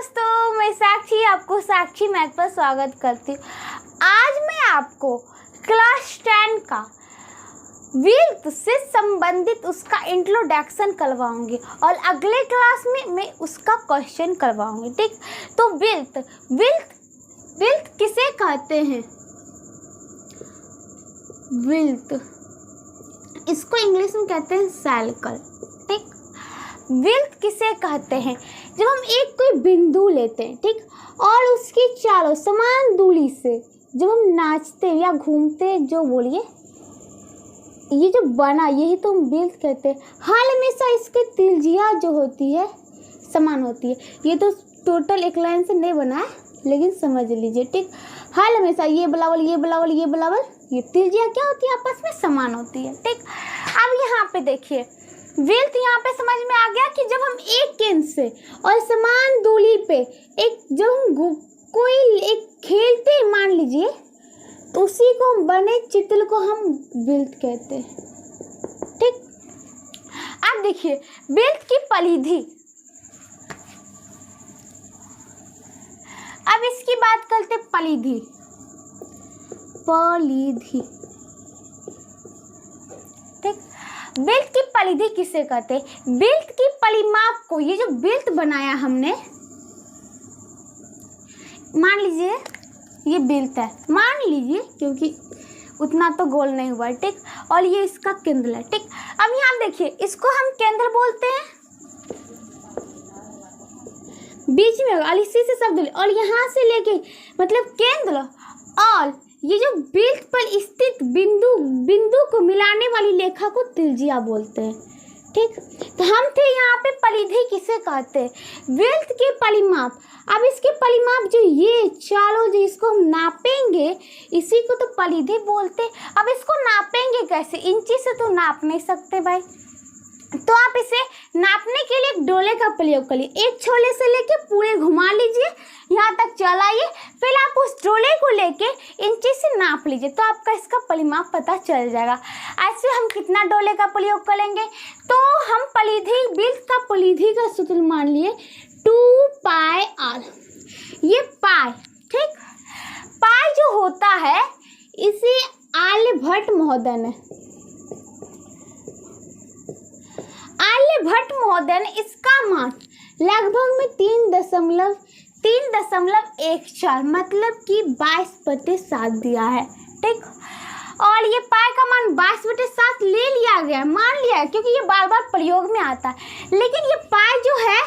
दोस्तों, मैं साक्षी आपको साक्षी मैथ पर स्वागत करती हूँ। आज मैं आपको क्लास 10 का विल्त से संबंधित उसका इंट्रोडक्शन करवाऊंगी और अगले क्लास में मैं उसका क्वेश्चन करवाऊंगी। ठीक, तो विल्त विल्त विल्त किसे कहते हैं? विल्त, इसको इंग्लिश में कहते हैं साइकिल। ठीक, विल्त किसे कहते हैं? जब हम एक कोई बिंदु लेते हैं, ठीक, और उसकी चारों समान दूरी से जब हम नाचते या घूमते, जो बोलिए ये जो बना, यही तो हम विल्त कहते हैं। हर हमेशा इसकी त्रिज्या जो होती है समान होती है। ये तो टोटल एक लाइन से नहीं बना है, लेकिन समझ लीजिए। ठीक, हर हमेशा ये बराबर ये बराबर ये बराबर, ये त्रिज्या क्या होती है? आपस में समान होती है। ठीक, अब यहाँ पे देखिए विल्त यहाँ पे समझ में आ गया कि जब हम एक केंद्र से और समान दूरी पे जब हम कोई एक खेलते हैं, मान लीजिए, तो उसी को बने चित्र को हम विल्त कहते हैं। ठीक, अब देखिए विल्त की परिधि। अब इसकी बात करते परिधि। ठीक, विल्त की परिधि किसे कहते हैं? विल्त की परिमाप को, ये जो विल्त बनाया हमने, मान लीजिए ये विल्त है, मान लीजिए, क्योंकि उतना तो गोल नहीं हुआ है। ठीक, और ये इसका केंद्र है। ठीक, अब यहाँ देखिए इसको हम केंद्र बोलते हैं, बीच में और इसी से शब्द, और यहाँ से लेके मतलब केंद्र और ये जो विल्त पर स्थित बिंदु को मिलाने वाली रेखा को त्रिज्या बोलते हैं। ठीक, तो हम थे यहाँ पे परिधि किसे कहते हैं? विल्त के परिमाप। अब इसके परिमाप जो ये चारों जो इसको हम नापेंगे, इसी को तो परिधि बोलते हैं। अब इसको नापेंगे कैसे? इंची से तो नाप नहीं सकते भाई, तो आप इसे नापने के लिए एक डोले का प्रयोग करिए। एक छोले से लेके पूरे घुमा लीजिए, यहाँ तक चलाइए, फिर आप उस डोले को लेके इंची से नाप लीजिए, तो आपका इसका परिमाप पता चल जाएगा। ऐसे हम कितना डोले का प्रयोग करेंगे? तो हम परिधि, विल्त का परिधि का सूत्र मान लिए 2πr। ये पाई, ठीक, पाई जो होता है इसे आर्यभट्ट महोदय ने इसका मान लगभग में 3.14, मतलब कि 22/7 दिया है। ठीक, और ये पाई का मान 22/7 ले लिया गया, मान लिया है, क्योंकि ये बार बार प्रयोग में आता है। लेकिन ये पाई जो है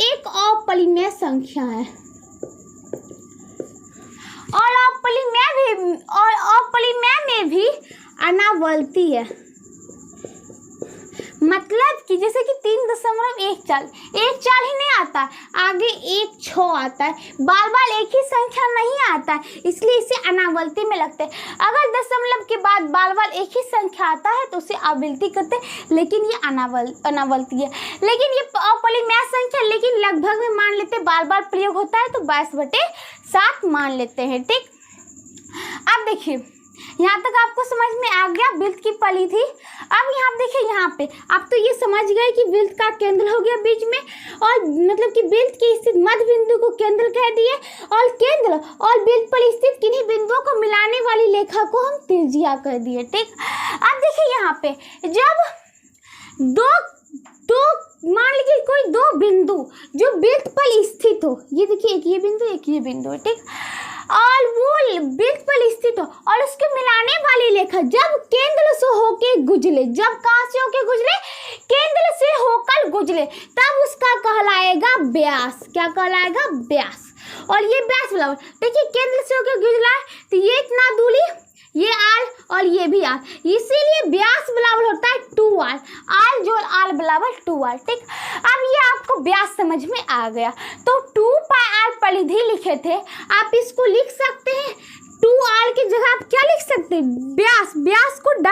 एक अपरिमेय संख्या है, और अपरिमेय में भी अनावर्ती है। मतलब कि जैसे कि 3.14 ही नहीं आता, आगे 1.6 आता है, बार बार एक ही संख्या नहीं आता है, इसलिए इसे अनावर्ती में लगते हैं। अगर दशमलव के बाद बार बार एक ही संख्या आता है तो उसे अविल्ती करते हैं, लेकिन ये अनावर्ती है। लेकिन ये अपरिमेय संख्या, लेकिन लगभग में मान लेते, बार बार प्रयोग होता है तो 22/7 मान लेते हैं। ठीक, अब देखिए यहाँ तक आपको समझ में आ गया विल्त की परिधि। अब यहाँ देखिए, यहाँ पे आप तो ये समझ गए कि विल्त का केंद्र हो गया बीच में, और मतलब कि विल्त की स्थित मध्य बिंदु को केंद्र कह दिए, और केंद्र और विल्त पर स्थित किन्हीं बिंदुओं को मिलाने वाली रेखा को हम त्रिज्या कर दिए। ठीक, अब देखिए यहाँ पे जब दो मान लीजिए कोई दो बिंदु जो विल्त पर स्थित हो, ये देखिए एक ये बिंदु एक ये बिंदु है। ठीक, और वो विल्त पर स्थित हो और उसके मिलाने वाली रेखा जब केंद्र से होके गुजरे, जब कहाँ से होके गुजरे? केंद्र से होकर गुजरे, तब उसका कहलाएगा व्यास। क्या कहलाएगा? व्यास। और ये व्यास बराबर, देखिए केंद्र से होकर गुजरा है तो ये इतना दूरी, ये आर और ये भी आर, इसीलिए व्यास बराबर होता है 2r। आर जोड़ आर बराबर 2r। ठीक, अब ये आपको व्यास समझ में आ गया। तो 2πr परिधि लिखे थे, आप इसको लिख सकते हैं 2r की जगह आप क्या लिख सकते हैं? व्यास। व्यास को d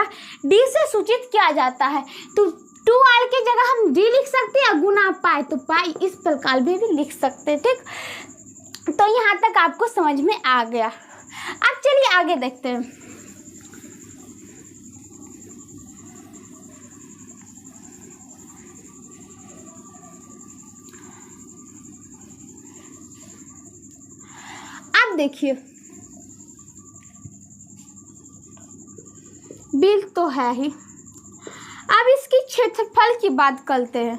से सूचित किया जाता है, तो 2r की जगह हम d लिख सकते हैं, गुना पाई तो पाई, इस प्रकार भी लिख सकते हैं। ठीक, तो यहाँ तक आपको समझ में आ गया। अब चलिए आगे देखते हैं। अब देखिए बिल तो है ही, अब इसकी क्षेत्रफल की बात करते हैं।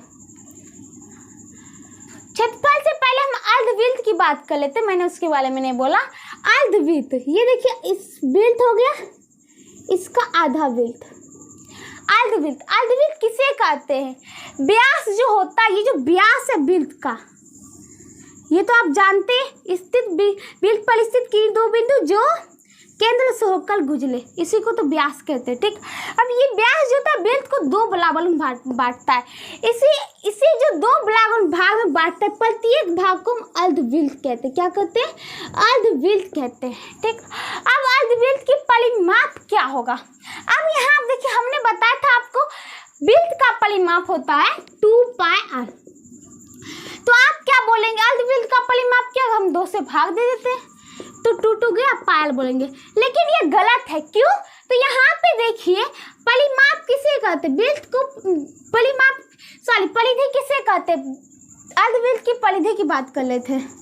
क्षेत्रफल से पहले हम अर्धवृत्त की बात कर लेते हैं, मैंने उसके बारे में नहीं बोला। अर्धवृत्त, ये देखिए इस वृत्त हो गया, इसका आधा वृत्त। अर्धवृत्त, अर्धवृत्त किसे कहते हैं? व्यास जो होता है, ये जो व्यास है वृत्त का, ये तो आप जानते हैं, स्थित वृत्त पर स्थित की दो बिंदु जो केंद्र से होकर गुजरे, इसी को तो व्यास कहते हैं। ठीक, अब ये व्यास जो होता है वृत्त को दो बराबर में बांटता है, इसी जो दो बराबर भाग में बांटता है, प्रत्येक भाग को हम अर्धवृत्त कहते हैं। क्या कहते हैं? अर्धवृत्त कहते हैं। ठीक, अब अर्धवृत्त की परिमाप क्या होगा? अब यहाँ आप देखिए, हमने बताया था आपको वृत्त का परिमाप होता है 2πr। तो आप क्या बोलेंगे? अर्धवृत्त का परिमाप क्या? हम 2 से भाग दे देते हैं तो 2 गया, पायल बोलेंगे, लेकिन ये गलत है। क्यों? तो यहाँ पे देखिए परिमाप किसे कहते? वृत्त को परिधि किसे कहते? अर्धवृत्त की परिधि की बात कर लेते हैं।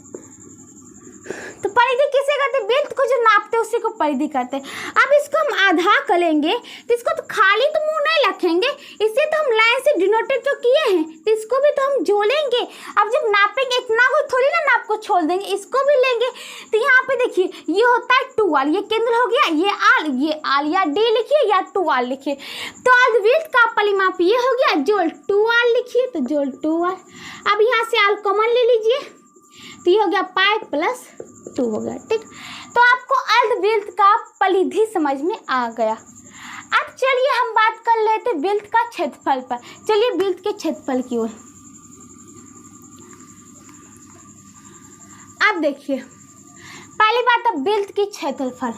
तो परिधि किसे कहते? वृत्त को जो नापते हैं उसी को परिधि कहते हैं। अब इसको हम आधा करेंगे तो इसको तो खाली तो मुंह नहीं रखेंगे, इससे तो हम लाइन से डिनोटेड तो किए हैं, तो इसको भी तो हम जोड़ेंगे। अब जब नापेंगे इतना कोई थोड़ी ना नाप को छोड़ देंगे, इसको भी लेंगे। तो यहाँ पे देखिए ये होता है 2r, ये केंद्र हो गया, ये आर या d लिखिए या 2r लिखिए। तो अर्धवृत्त का परिमाप ये हो गया, जोड़ 2r लिखिए, तो जोड़ 2r। अब यहाँ से r कॉमन ले लीजिए, तो ये हो गया पाई प्लस 2 हो गया। ठीक, तो आपको अर्धवृत्त का परिधि समझ में आ गया। अब चलिए हम बात कर लेते वृत्त का क्षेत्रफल पर। चलिए वृत्त के क्षेत्रफल की ओर। अब देखिए पहली बात है वृत्त की क्षेत्रफल।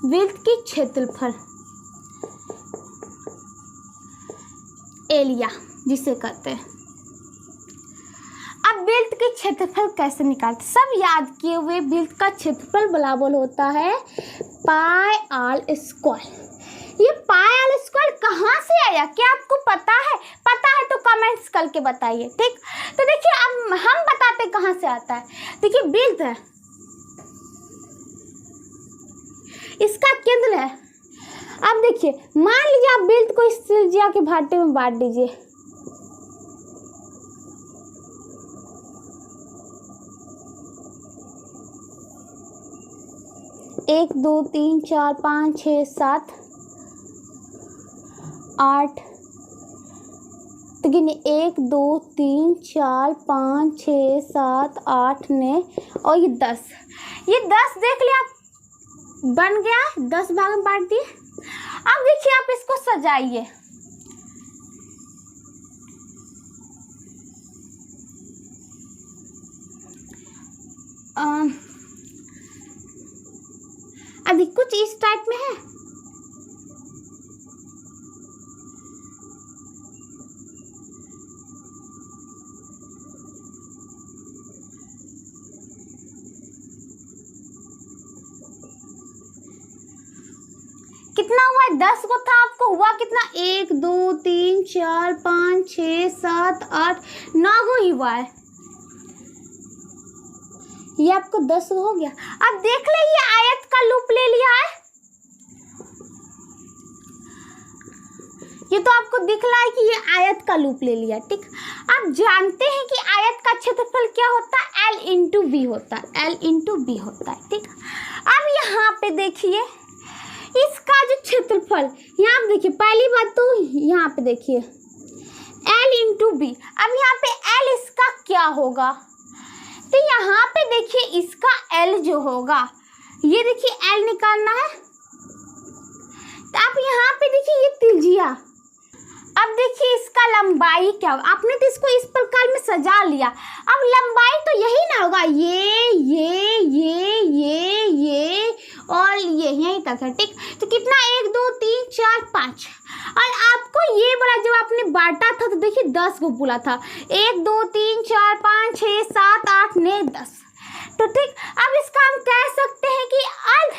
वृत्त की क्षेत्रफल एरिया जिसे कहते हैं। अब वृत्त के क्षेत्रफल कैसे निकालते? सब याद किए हुए वृत्त का क्षेत्रफल बराबर होता है पाई आर स्क्वायर। ये पाई आर स्क्वायर कहाँ से आया? क्या आपको पता है? पता है तो कमेंट्स करके बताइए। ठीक, तो देखिए अब हम बताते कहाँ से आता है। देखिए वृत्त है, इसका केंद्र है। अब देखिए मान लीजिए आप वृत्त को इस त्रिज्या के भाटे में बांट दीजिए। एक 2 3 4 5 6 7 8, तो गिनिए 1 2 3 4 5 6 7 8 9 और ये 10। ये 10 देख लिया आप, बन गया 10 भाग में बांट दिए। अब देखिए आप इसको सजाइए। अभी कुछ इस टाइप में है। कितना हुआ? 10 को था, आपको हुआ कितना? 1 2 3 4 5 6 7 8 9 गो ही हुआ है। ये आपको 10 हो गया। अब देख ले ये आयत का लूप ले लिया है, ये तो आपको दिख रहा है कि ये आयत का लूप ले लिया। ठीक, आप जानते हैं कि आयत का क्षेत्रफल क्या होता है? L इंटू बी होता है, L इंटू बी होता है। ठीक, अब यहाँ पे देखिए इसका जो क्षेत्रफल, यहाँ पे देखिए पहली बात तो यहाँ पे देखिए L इंटू बी। अब यहाँ पे L इसका क्या होगा? तो यहाँ पे देखिए इसका L जो होगा, ये देखिए L निकालना है। तो आप यहाँ पे देखिए ये त्रिज्या। अब देखिए इसका लंबाई क्या होगा? आपने तो इसको इस प्रकार में सजा लिया। अब लंबाई तो यही ना होगा, ये और ये यहीं तक है। ठीक, तो कितना? 1 2 3 4 5। और आपको ये बड़ा जब आपने बांटा था तो देखिए 10 को बोला था, 1 2 3 4 5 6 7 8 9 10। तो ठीक, अब इसका हम कह सकते हैं कि अर्ध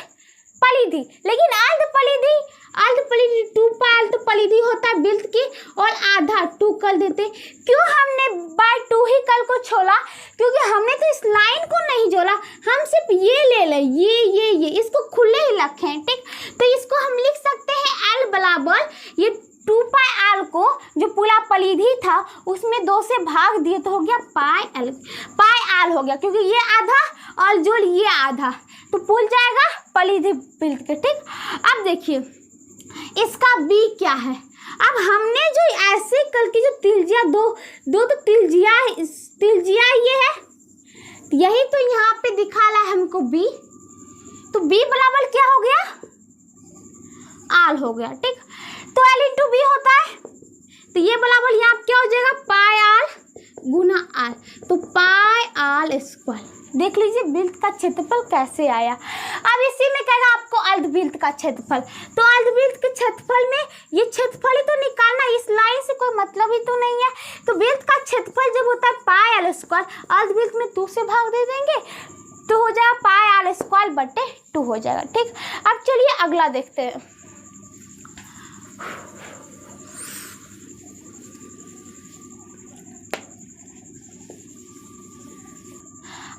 परिधि, लेकिन अर्ध परिधि 2π तो परिधि होता है वृत्त की, और आधा 2 कर देते। क्यों हमने बाय 2 ही कल को छोड़ा? क्योंकि हमने तो इस लाइन को नहीं जोड़ा, हम सिर्फ सिर्फ ये ले लें, ये इसको खुले ही रखें, ठीक। तो इसको हम लिख सकते हैं एल बराबर ये 2 पाई एल को जो पूरा परिधि था उसमें 2 से भाग दिए तो हो गया पाई एल हो गया, क्योंकि ये आधा और जो ये आधा तो भूल जाएगा परिधि वृत्त के, ठीक। अब देखिए इसका बी क्या है। अब हमने जो ऐसे कल की जो तिलजिया दो तो तिलजिया ये है, यही तो यहाँ पे दिखा रहा है हमको बी, तो बी बराबर क्या हो गया आल हो गया, ठीक। तो एल इंटू बी होता है, तो ये बराबर यहाँ क्या हो जाएगा पाई आल गुना आल, तो पाई आल स्क्वायर। देख लीजिए वृत्त का क्षेत्रफल कैसे आया। अब इसी में कहेगा आपको अर्धवृत्त का क्षेत्रफल, तो अर्धवृत्त के क्षेत्रफल में ये क्षेत्रफल ही तो निकालना, इस लाइन से कोई मतलब ही तो नहीं है। तो वृत्त का क्षेत्रफल जब होता है पाई आल स्क्वायर, अर्धवृत्त में 2 से भाग दे देंगे तो हो जाएगा पाई आल स्क्वायर बटे 2 हो जाएगा, ठीक। अब चलिए अगला देखते हैं।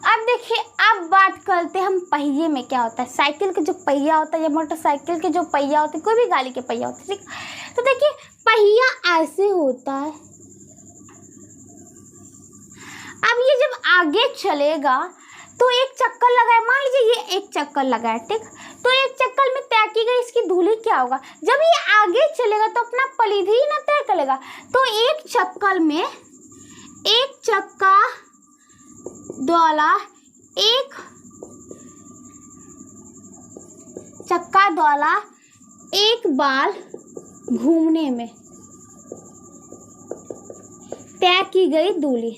अब देखिए अब बात करते हैं हम पहिए में क्या होता है। साइकिल के जो पहिया होता है या मोटरसाइकिल के जो पहिया होते हैं, कोई भी गाड़ी के पहिया होते हैं, ठीक। तो देखिए पहिया ऐसे होता है, अब ये जब आगे चलेगा तो एक चक्कर लगाए, मान लीजिए ये एक चक्कर लगाए, ठीक। तो एक चक्कर में तय की गई इसकी दूरी क्या होगा, जब ये आगे चलेगा तो अपना परिधि ही ना तय करेगा, तो एक चक्कर में एक चक्का द्वारा एक बार घूमने में तय की गई दूरी।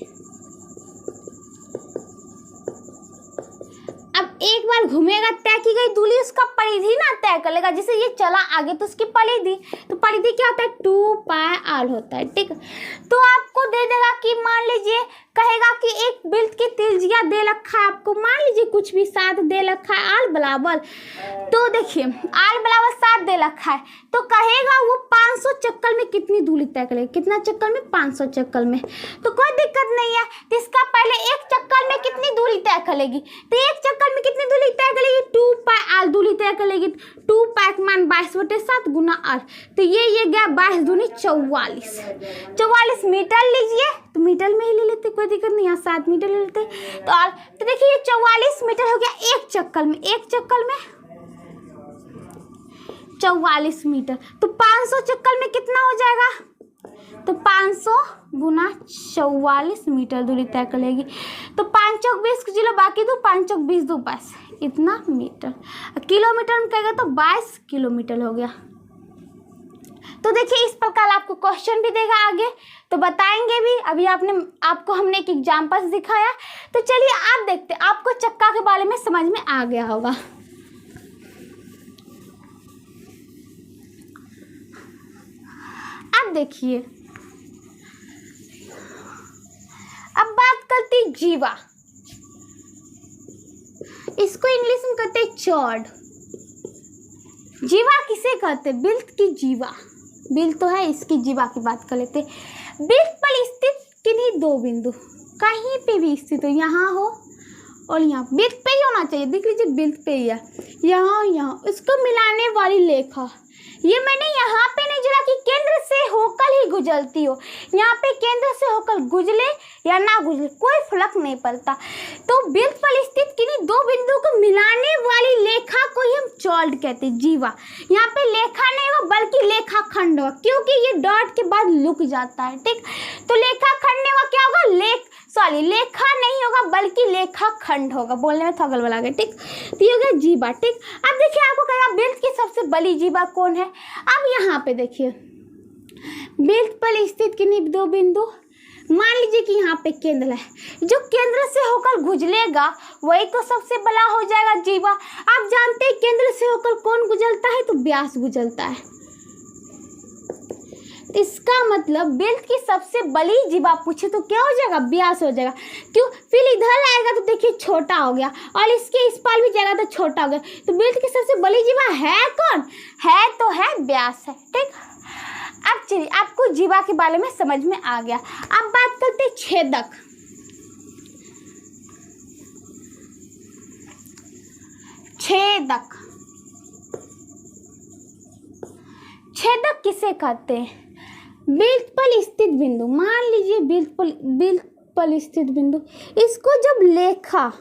अब एक बार घूमेगा तय की गई दूरी, उसका परिधि ना तय कर लेगा, जैसे ये चला आगे तो उसकी परिधि, तो परिधि क्या होता है 2 पाई आल होता है, ठीक। तो आपको दे देगा कि मान लीजिए कहेगा कि एक वृत्त की त्रिज्या दे रखा है आपको, मान लीजिए कुछ भी 7 दे रखा है आल बराबर, तो देखिए आल बराबर 7 दे रखा है, तो कहेगा वो 500 चक्कर में कितनी दूरी तय करेगा, कितना चक्कर में 500 चक्कर में, तो कोई दिक्कत नहीं है। तो इसका पहले एक चक्कर में कितनी दूरी तय करेगी, तो एक चक्कर में कितनी दूरी तय करेगी 2 पाई आल दूरी तय करेगी, 2 पाई का मान 22/7 गुना आल, तो ये गया 22 दूनी 44 मीटर लीजिए, तो मीटर में ही ले लेते, कोई दिक्कत नहीं, यहाँ 7 मीटर ले लेते। तो देखिए ये 44 मीटर हो गया एक चक्कर में 44 मीटर, तो 500 चक्कर में कितना हो जाएगा, तो 500 गुना 44 मीटर दूरी तय करेगी, तो 5 चौक 20 किलो, बाकी तो 5 चौक 20 2 22 इतना मीटर, किलोमीटर में कहेगा तो 22 किलोमीटर हो गया। तो देखिए इस प्रकार आपको क्वेश्चन भी देगा आगे, तो बताएंगे भी। अभी आपको हमने एक एग्जाम्पल दिखाया, तो चलिए आप देखते, आपको चक्का के बारे में समझ में आ गया होगा। अब देखिए अब बात करते जीवा, इसको इंग्लिश में कहते हैं चॉर्ड। जीवा किसे कहते हैं, वृत्त की जीवा, वृत्त तो है, इसकी जीवा की बात कर लेते। वृत्त पर स्थित किन्हीं 2 बिंदु, कहीं पे भी स्थित हो, यहाँ हो और यहाँ, वृत्त पे ही होना चाहिए, देख लीजिए वृत्त पे ही है, यहाँ उसको मिलाने वाली लेखा, ये मैंने यहाँ पे नहीं जोड़ा कि केंद्र से होकर ही गुजरती हो, यहाँ पे केंद्र से होकर गुजरे या ना गुजरे कोई फर्क नहीं पड़ता। तो वृत्त पर स्थित किन्हीं 2 बिंदु को मिलाने वाली लेखा को ही हम चॉर्ड कहते हैं, जीवा। यहाँ पे लेखा नहीं होगा बल्कि लेखा खंड होगा, क्योंकि ये डॉट के बाद लुक जाता है, ठीक। तो लेखा खंड नहीं होगा, क्या होगा लेखा नहीं होगा बल्कि लेखा खंड होगा, बोलने में थोड़ा गड़बड़ आ गया, ठीक। तो ये हो गया जीवा, ठीक। अब देखिए आपको कहेगा वृत्त की सबसे बड़ी जीवा कौन है। अब यहाँ पे देखिए वृत्त पर स्थित किन्हीं 2 बिंदु, मान लीजिए कि यहाँ पे केंद्र है, जो केंद्र से होकर गुजरेगा वही तो सबसे बड़ा हो जाएगा जीवा। आप जानते हैं केंद्र से होकर कौन गुजरता है, तो व्यास गुजरता है। इसका मतलब वृत्त की सबसे बड़ी जीवा पूछे तो क्या हो जाएगा, व्यास हो जाएगा। क्यों, फिर इधर आएगा तो देखिए छोटा हो गया, और इसके इस पार भी जाएगा तो छोटा हो गया, तो वृत्त की सबसे बड़ी जीवा है कौन, है तो है व्यास है, ठीक। अब चलिए आपको जीवा के बारे में समझ में आ गया। अब बात करते छेदक। किसे कहते हैं? बिल्ट पर स्थित बिंदु, मान लीजिए बिल्ट पर स्थित बिंदु, इसको जब लेखा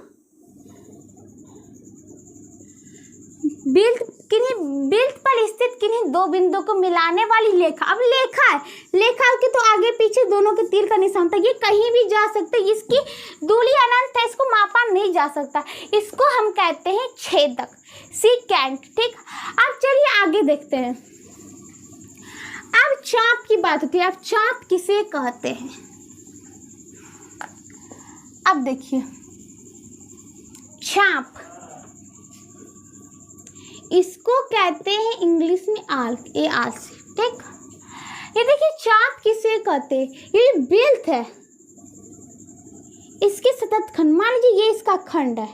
बिल्ट पर स्थित किन्हीं दो बिंदु को मिलाने वाली लेखा। अब लेखा है, लेखा के तो आगे पीछे दोनों के तीर का निशान था, ये कहीं भी जा सकते, इसकी दूरी अनंत है, इसको मापा नहीं जा सकता, इसको हम कहते हैं छेदक, सिकेंट। ठीक, अब चलिए आगे देखते हैं। अब चाप की बात होती है। अब चाप किसे कहते हैं? अब देखिए, चाप इसको कहते हैं इंग्लिश में आर्क, ए आर सी। ठीक, ये देखिए चाप किसे कहते हैं? ये बिल्ट है, इसके सतत खंड, मान लीजिए ये इसका खंड है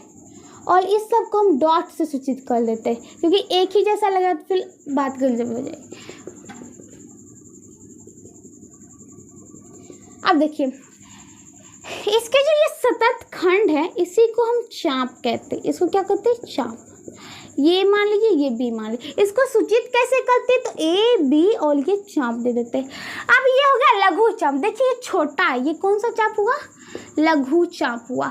और इस सब को हम डॉट से सूचित कर देते हैं क्योंकि एक ही जैसा लगा तो फिर बात गलत हो जाएगी। अब देखिए, इसके जो ये सतत खंड है इसी को हम चाप कहते हैं। इसको क्या कहते हैं? चाप। ये मान लीजिए, ये बी मान लीजिए, इसको सूचित कैसे करते हैं? तो ए बी और ये चाप दे देते हैं। अब ये हो गया लघु चाप। देखिए ये छोटा है, ये कौन सा चाप हुआ? लघु चाप हुआ।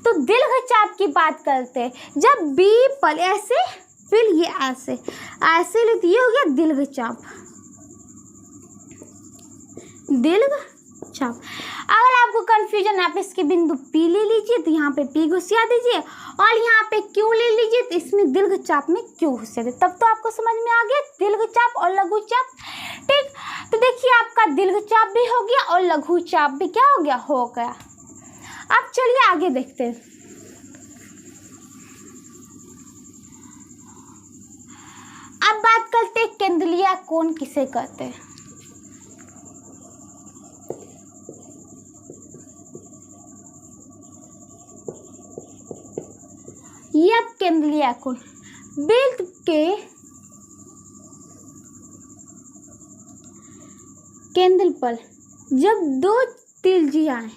तो दीर्घ चाप की बात करते हैं, जब बी पर ऐसे फिर ये ऐसे ऐसे लेते, ये हो गया दीर्घ चाप, दीर्घ चाप। अगर आपको कंफ्यूजन, आप इसके बिंदु P ले लीजिए तो यहाँ पे P घुसिया दीजिए और यहाँ पे Q ले लीजिए तो इसमें दीर्घ चाप में Q घुसिया दीजिए, तब तो आपको समझ में आ गया दीर्घ चाप और लघु चाप। ठीक, तो देखिए आपका दीर्घ चाप भी हो गया और लघु चाप भी क्या हो गया? हो गया। अब चलिए आगे देखते हैं। अब बात करते हैं केंद्रीय कोण किसे कहते हैं? ये अब केंद्रीय कोण, बिल्ट के केंद्र पर जब दो त्रिज्याएं,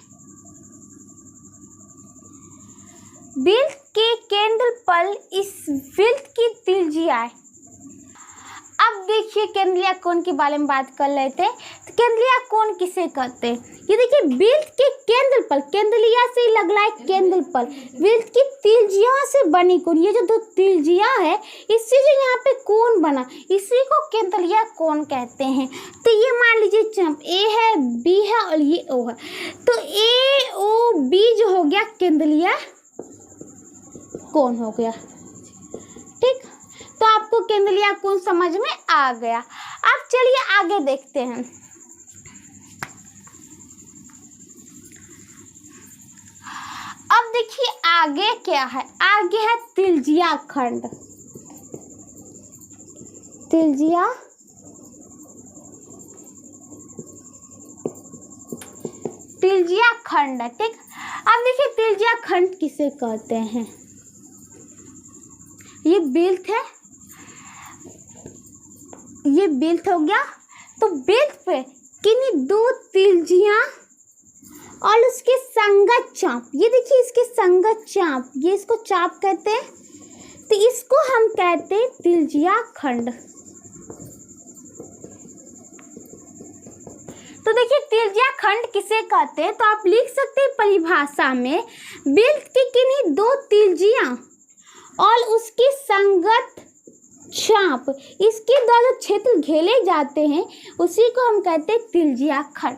बिल्ट के केंद्र पर इस बिल्ट की त्रिज्याएं, अब देखिए केंद्रीय कोण के बारे में बात कर रहे थे, तो केंद्रीय कोण किसे कहते हैं? ये देखिए बिल्ट के केंद्र पर, केंद्रीय से लग रहा है केंद्र पर, बिल्ट की त्रिज्या से बनी कोण, ये जो दो त्रिज्या है इससे जो यहाँ पे कोण बना इसी को केंद्रीय कोण कहते हैं। तो ये मान लीजिए चाप ए है, बी है और ये ओ है, तो ए ओ बी जो हो गया केंद्रीय कोण हो गया। ठीक, तो आपको केंद्रीय कोण समझ में आ गया। अब चलिए आगे देखते हैं। अब देखिए आगे क्या है? आगे है त्रिज्या खंड, त्रिज्या खंड। ठीक, अब देखिए त्रिज्या खंड किसे कहते हैं? ये बिल्ट है, ये बिल्ट हो गया, तो बिल्ट पे किन्हीं दो त्रिज्या और उसके संगत चाप, ये देखिए इसके संगत चाप, ये इसको चाप कहते हैं, तो इसको हम कहते हैं त्रिज्या खंड। तो देखिए त्रिज्या खंड किसे कहते हैं? तो आप लिख सकते हैं परिभाषा में, बिल्ट की किन्हीं दो त्रिज्या और उसकी संगत चाप, इसके द्वारा जो क्षेत्र घेरे जाते हैं उसी को हम कहते हैं त्रिज्या खंड।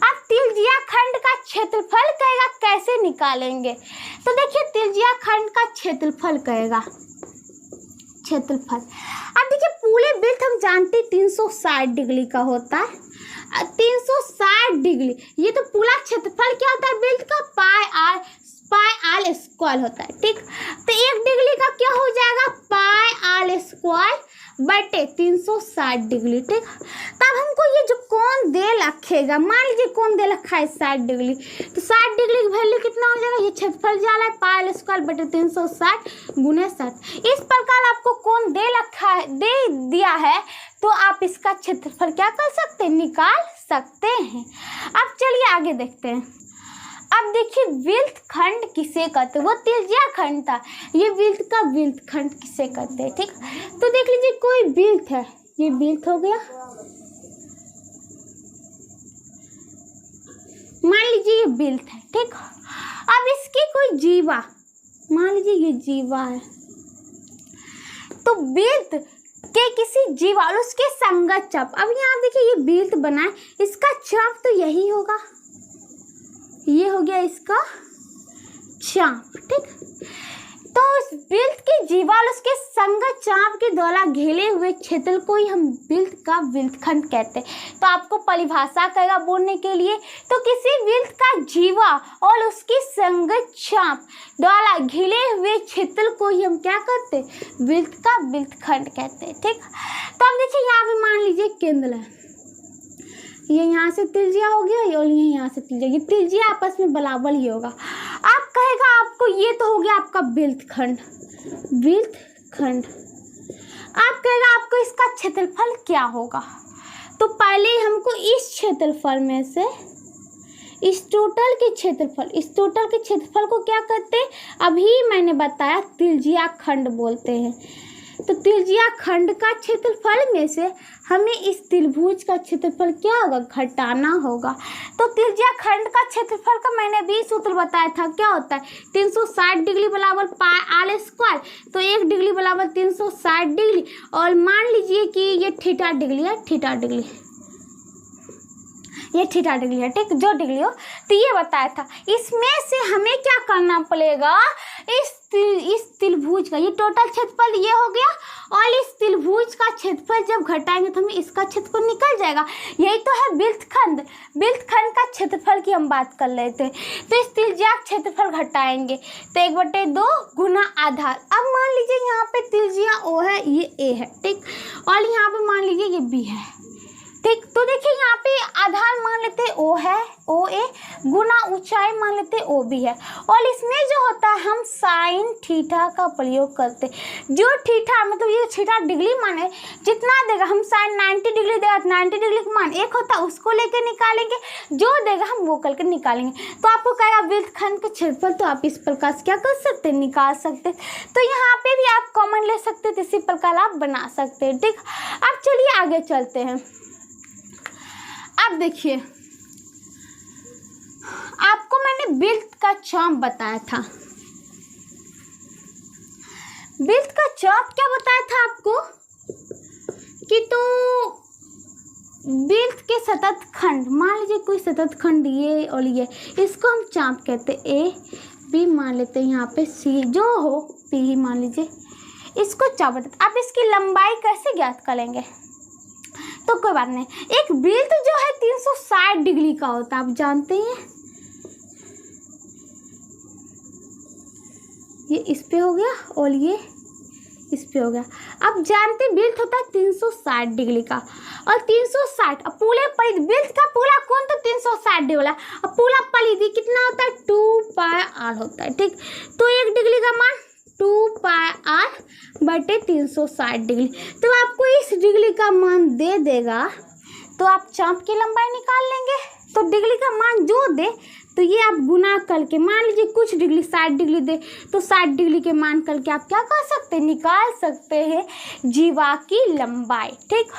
अब त्रिज्या खंड का क्षेत्रफल कहेगा, कैसे निकालेंगे? तो देखिए त्रिज्या खंड का क्षेत्रफल कहेगा, क्षेत्रफल। अब देखिए पूरे बिल्ट हम जानते 360 डिग्री का होता है, 360 डिग्री, ये तो पूरा क्षेत्रफल क्या होता है बिल्ट का? पाई आर स्क्वायर होता है। ठीक, तो 1 डिग्री का क्या हो जाएगा? पाई आर स्क्वायर बटे 360 डिग्री। ठीक, तब हमको ये जो कोण दे रखेगा, मान लीजिए कोण दे रखा है 60 डिग्री, तो 60 डिग्री की वैल्यू कितना हो जाएगा? ये क्षेत्रफल जा रहा है पाई आर स्क्वायर बटे 360 गुने 60। इस प्रकार आपको कोण दे रखा है, दे दिया है, तो आप इसका क्षेत्रफल क्या कर सकते हैं? निकाल सकते हैं। अब चलिए आगे देखते हैं। अब देखिए बिल्ट खंड किसे कहते हैं? वो त्रिज्या खंड था, ये बिल्ट का बिल्ट खंड किसे कहते हैं? ठीक, तो देख लीजिए कोई बिल्ट है, ये बिल्ट हो गया, मान लीजिए ये बिल्थ है, ठीक। अब इसकी कोई जीवा, मान लीजिए ये जीवा है, तो बिल्थ के किसी जीवा और उसके संगत चाप। अब यहाँ देखिए ये बिल्थ बना है, इसका चाप तो यही होगा, ये हो गया इसका चाप, ठीक। तो उस बिल्थ की जीवा और उसके संगत चाप के द्वारा घेरे हुए क्षेत्र को ही हम बिल्थ का बिल्थखंड कहते हैं। तो आपको परिभाषा करेगा बोलने के लिए, तो किसी बिल्थ का जीवा और उसकी संगत चाप द्वारा घिरे हुए क्षेत्र को ही हम क्या कहते हैं, बिल्थ का बिल्थखंड कहते हैं, ठीक। तो अब देखिए यहाँ पे मान लीजिए केंद्र है, ये यहाँ से त्रिज्या हो गया और ये यहाँ से त्रिज्या, ये त्रिज्या आपस में बराबर ही होगा। आप कहेगा आपको ये तो हो गया आपका बिल्थखंड, बिल्थखंड। आप कहेगा आपको इसका क्षेत्रफल क्या होगा, तो पहले हमको इस क्षेत्रफल में से इस टोटल के क्षेत्रफल को क्या कहते हैं, अभी मैंने बताया त्रिज्या खंड बोलते हैं। तो त्रिज्या खंड का क्षेत्रफल में से हमें इस त्रिभुज का क्षेत्रफल क्या होगा, घटाना होगा। तो त्रिज्या खंड का क्षेत्रफल का मैंने भी सूत्र बताया था, क्या होता है 360 डिग्री बराबर पाई आर स्क्वायर, तो 1 डिग्री बराबर 360 डिग्री, और मान लीजिए कि ये थीटा डिग्री है, थीटा डिग्री, ये थीटा डिग्री है, ठीक, जो डिग्री हो। तो ये बताया था, इसमें से हमें क्या करना पड़ेगा, इस त्रिभुज का ये टोटल क्षेत्रफल ये हो गया, और इस त्रिभुज का क्षेत्रफल जब घटाएंगे तो हमें इसका क्षेत्रफल निकल जाएगा। यही तो है बिल्थखंड। बिल्थखंड का क्षेत्रफल की हम बात कर रहे थे। तो इस त्रिज्या क्षेत्रफल घटाएंगे तो 1/2 गुना आधार। अब मान लीजिए यहाँ पे त्रिज्या ओ है, ये ए है, ठीक, और यहाँ पे मान लीजिए ये बी है, ठीक। तो देखिए यहाँ पे आधार मान लेते हैं ओ है, ओ ए, गुना ऊंचाई मान लेते हैं ओ बी है, और इसमें जो होता है हम साइन थीटा का प्रयोग करते हैं। जो थीटा मतलब ये थीटा डिग्री माने जितना देगा, हम साइन 90 डिग्री देगा, 90 डिग्री का मान 1 होता है, उसको लेके निकालेंगे, जो देगा हम वो करके निकालेंगे। तो आपको कहेगा बिल्थखंड के क्षेत्रफल, तो आप इस प्रकार से क्या कर सकते हैं, निकाल सकते हैं। तो यहाँ पे भी आप कॉमन ले सकते हैं, तो इसी प्रकार आप बना सकते हैं, ठीक। अब चलिए आगे चलते हैं। अब देखिए आपको मैंने बिल्थ का चाप बताया था, बिल्थ का चाप क्या बताया था आपको कि तो बिल्थ के सतत खंड, मान लीजिए कोई सतत खंड ये और ये, इसको हम चाप कहते हैं। ए बी मान लेते हैं, यहाँ पे सी जो हो पी ही मान लीजिए, इसको चाप बताते। आप इसकी लंबाई कैसे ज्ञात करेंगे, तो कोई बात नहीं, एक बिल्थ जो है 360 डिग्री का होता है, आप जानते हैं, ये इस पे हो गया और ये इस पे हो गया। आप जानते हैं बिल्थ होता है 360 डिग्री का, और 360 अब पूरे परिधि बिल्थ का पूरा कोण तो 360 डिग्री वाला, अब पूरा परिधि कितना होता है 2 पाई आर होता है, ठीक। तो 1 डिग्री का मान 2 पाई आर बटे 360 डिग्री। तो आपको इस डिग्री का मान दे देगा, तो आप चाप की लंबाई निकाल लेंगे। तो डिग्री का मान जो दे तो ये आप गुना करके, मान लीजिए कुछ डिग्री 60 डिग्री दे तो 60 डिग्री के मान करके आप क्या कर सकते हैं, निकाल सकते हैं जीवा की लंबाई, ठीक।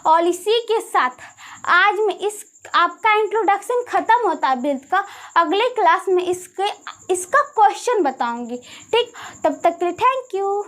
और इसी के साथ आज में इस आपका इंट्रोडक्शन खत्म होता है बिल्थ का। अगले क्लास में इसका क्वेश्चन बताऊंगी, ठीक। तब तक के लिए थैंक यू।